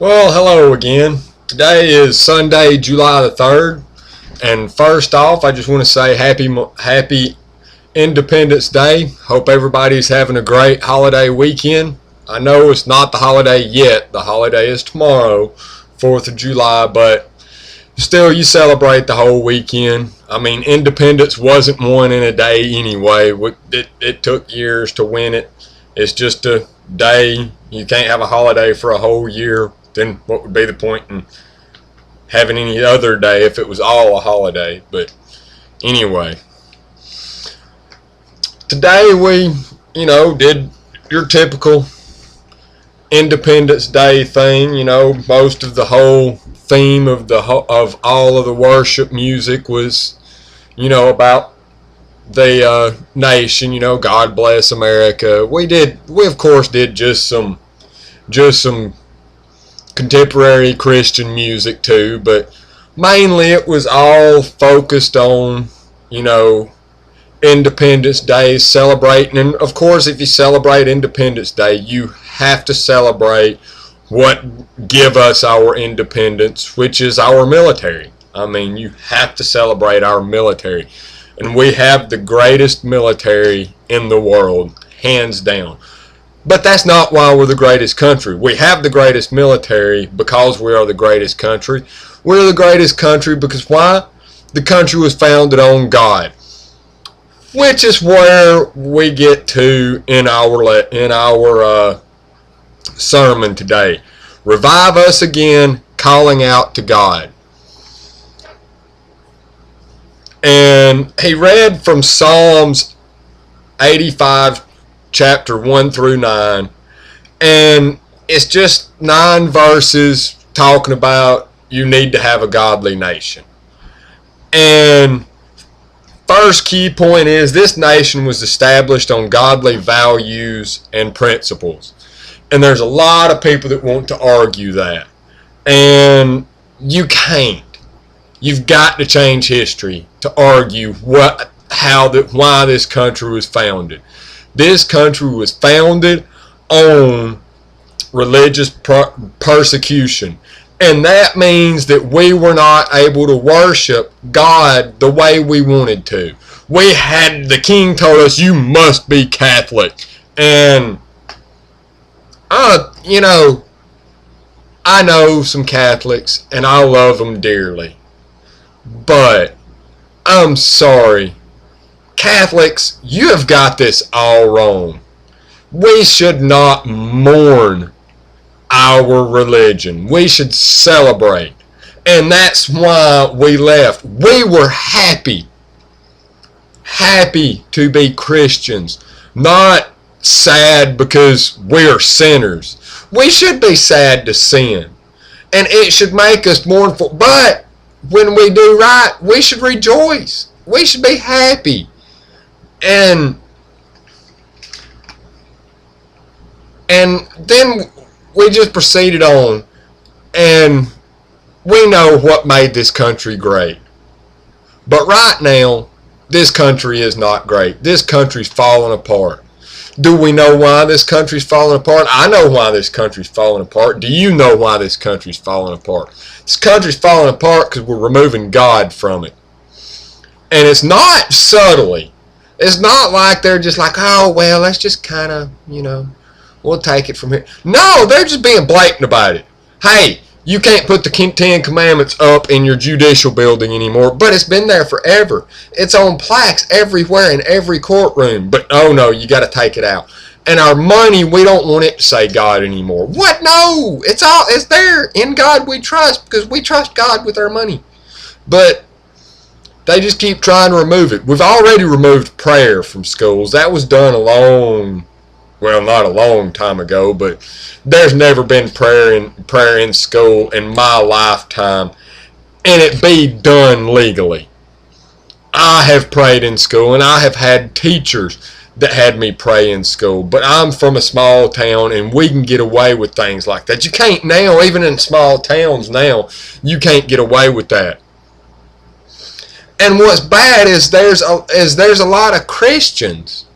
Well, hello again. Today is Sunday, July the 3rd, and first off, I just want to say happy Independence Day. Hope everybody's having a great holiday weekend. I know it's not the holiday yet. The holiday is tomorrow, 4th of July, but still you celebrate the whole weekend. I mean, independence wasn't won in a day anyway. It took years to win it. It's just a day. You can't have a holiday for a whole year. Then what would be the point in having any other day if it was all a holiday? But anyway, today we, did your typical Independence Day thing. Most of the whole theme of all of the worship music was, about the nation. God bless America. We of course did just some contemporary Christian music too, but mainly it was all focused on, Independence Day, celebrating. And of course, if you celebrate Independence Day, you have to celebrate what give us our independence, which is our military. I mean, you have to celebrate our military. And we have the greatest military in the world, hands down. But that's not why we're the greatest country. We have the greatest military because we are the greatest country. We're the greatest country because why? The country was founded on God, which is where we get to in our sermon today. Revive us again, calling out to God. And he read from Psalms 85, chapter 1 through 9, and it's just 9 verses talking about you need to have a godly nation. And first key point is this nation was established on godly values and principles. And there's a lot of people that want to argue that, and you can't. You've got to change history to argue why this country was founded. This country was founded on religious persecution. And that means that we were not able to worship God the way we wanted to. The king told us, you must be Catholic. And, I know some Catholics and I love them dearly. But, I'm sorry. Catholics, you have got this all wrong. We should not mourn our religion. We should celebrate. And that's why we left. We were happy to be Christians, not sad because we're sinners. We should be sad to sin, and it should make us mournful. But when we do right, we should rejoice. We should be happy. And then we just proceeded on, and we know what made this country great. But right now, this country is not great. This country's falling apart. Do we know why this country's falling apart? I know why this country's falling apart. Do you know why this country's falling apart? This country's falling apart because we're removing God from it. And it's not subtly. It's not like they're just like, oh, well, let's just kind of, we'll take it from here. No, they're just being blatant about it. Hey, you can't put the 10 Commandments up in your judicial building anymore, but it's been there forever. It's on plaques everywhere in every courtroom. But, oh, no, you got to take it out. And our money, we don't want it to say God anymore. What? No, it's there. In God we trust because we trust God with our money. But they just keep trying to remove it. We've already removed prayer from schools. That was done not a long time ago, but there's never been prayer in school in my lifetime, and it be done legally. I have prayed in school, and I have had teachers that had me pray in school, but I'm from a small town, and we can get away with things like that. You can't now, even in small towns now, you can't get away with that. And what's bad is there's a lot of Christians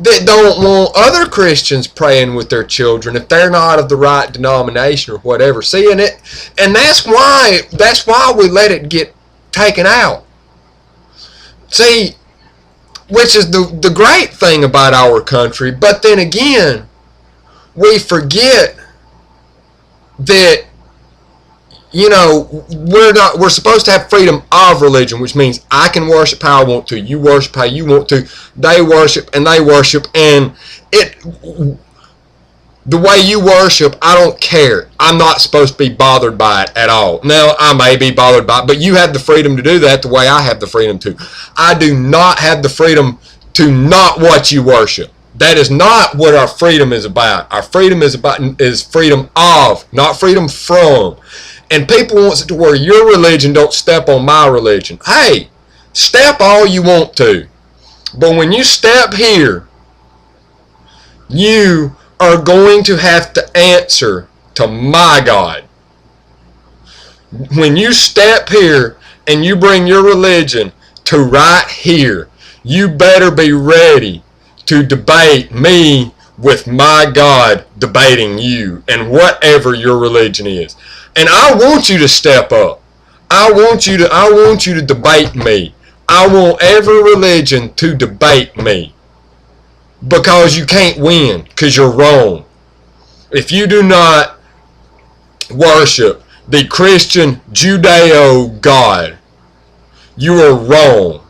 that don't want other Christians praying with their children if they're not of the right denomination or whatever. See, and that's why we let it get taken out. See, which is the great thing about our country. But then again, we forget that, you know, we're supposed to have freedom of religion, which means I can worship how I want to, you worship how you want to, they worship, and the way you worship, I don't care. I'm not supposed to be bothered by it at all. Now, I may be bothered by it, but you have the freedom to do that the way I have the freedom to. I do not have the freedom to not what you worship. That is not what our freedom is about. Our freedom is freedom of, not freedom from. And people want it to where your religion don't step on my religion. Hey, step all you want to. But when you step here, you are going to have to answer to my God. When you step here and you bring your religion to right here, you better be ready to debate me with my God debating you and whatever your religion is. And I want you to step up. I want you to debate me. I want every religion to debate me. Because you can't win, because you're wrong. If you do not worship the Christian Judeo God, you are wrong.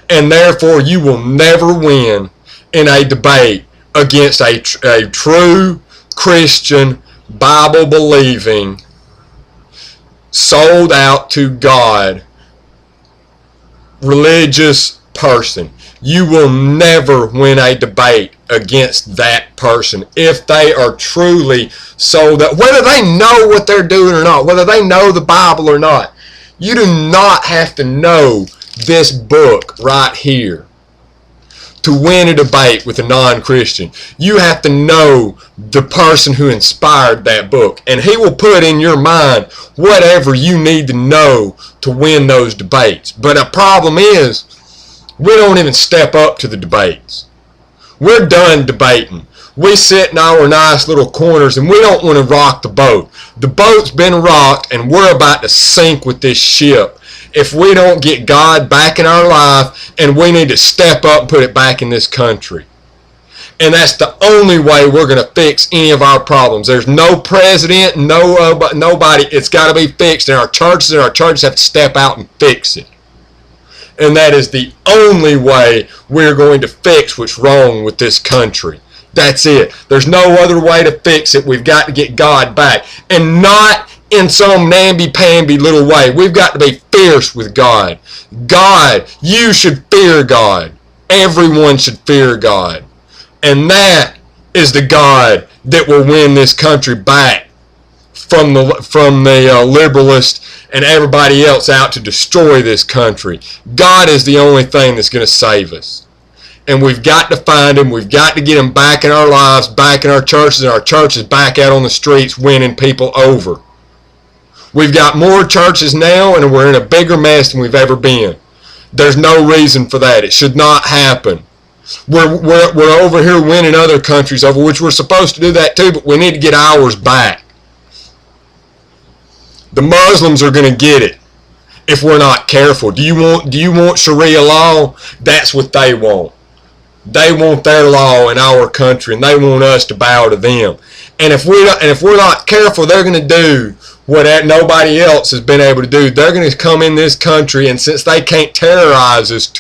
And therefore you will never win in a debate against a true Christian, Bible-believing, sold out to God, religious person. You will never win a debate against that person if they are truly sold out. Whether they know what they're doing or not, whether they know the Bible or not. You do not have to know this book right here to win a debate with a non-Christian. You have to know the person who inspired that book, and he will put in your mind whatever you need to know to win those debates. But the problem is, we don't even step up to the debates. We're done debating. We sit in our nice little corners and we don't want to rock the boat. The boat's been rocked and we're about to sink with this ship if we don't get God back in our life, and we need to step up and put it back in this country. And that's the only way we're going to fix any of our problems. There's no president, nobody. It's got to be fixed, and our churches have to step out and fix it. And that is the only way we're going to fix what's wrong with this country. That's it. There's no other way to fix it. We've got to get God back. And not in some namby-pamby little way. We've got to be fierce with God. God, you should fear God. Everyone should fear God. And that is the God that will win this country back from the liberalist and everybody else out to destroy this country. God is the only thing that's going to save us. And we've got to find him. We've got to get him back in our lives, back in our churches, and our churches back out on the streets winning people over. We've got more churches now, and we're in a bigger mess than we've ever been. There's no reason for that. It should not happen. We're over here winning other countries over, which we're supposed to do that too, but we need to get ours back. The Muslims are going to get it if we're not careful. Do you want Sharia law? That's what they want. They want their law in our country, and they want us to bow to them. And if we're not careful, they're going to do what nobody else has been able to do. They're going to come in this country, and since they can't terrorize us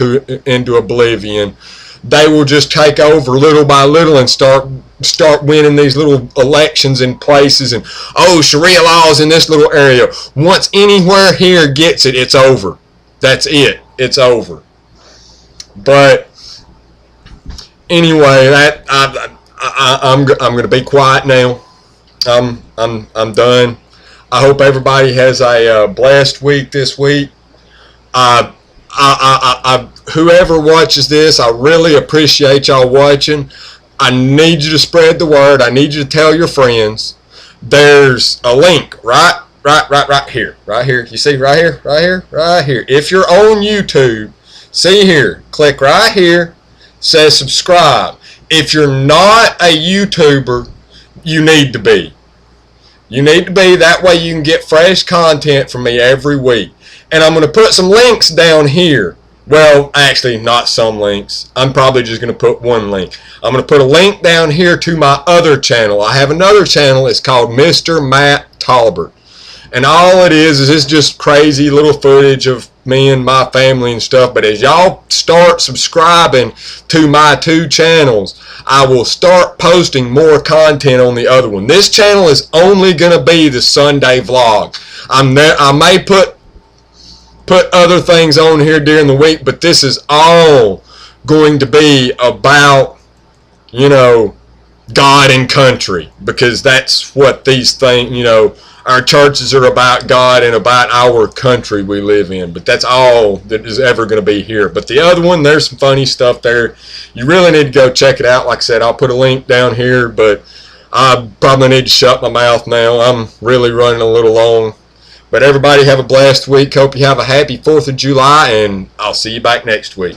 into oblivion, they will just take over little by little and start winning these little elections in places, and Sharia laws in this little area. Once anywhere here gets it, it's over. That's it. It's over. But anyway, I'm going to be quiet now. I'm done. I hope everybody has a blessed week this week. Whoever watches this, I really appreciate y'all watching. I need you to spread the word. I need you to tell your friends. There's a link right here. Right here. You see right here? Right here? Right here. If you're on YouTube, see here. Click right here. Says subscribe. If you're not a YouTuber, you need to be. You need to be. That way you can get fresh content from me every week. And I'm going to put some links down here. Well, actually, not some links. I'm probably just going to put one link. I'm going to put a link down here to my other channel. I have another channel. It's called Mr. Matt Talbert. And all it is it's just crazy little footage of me and my family and stuff. But as y'all start subscribing to my two channels, I will start posting more content on the other one. This channel is only going to be the Sunday vlog. I may put other things on here during the week, but this is all going to be about, you know, God and country, because that's what these things, you know, our churches are about God and about our country we live in. But that's all that is ever going to be here. But the other one, there's some funny stuff there. You really need to go check it out. Like I said, I'll put a link down here, but I probably need to shut my mouth now. I'm really running a little long. But everybody have a blessed week. Hope you have a happy 4th of July, and I'll see you back next week.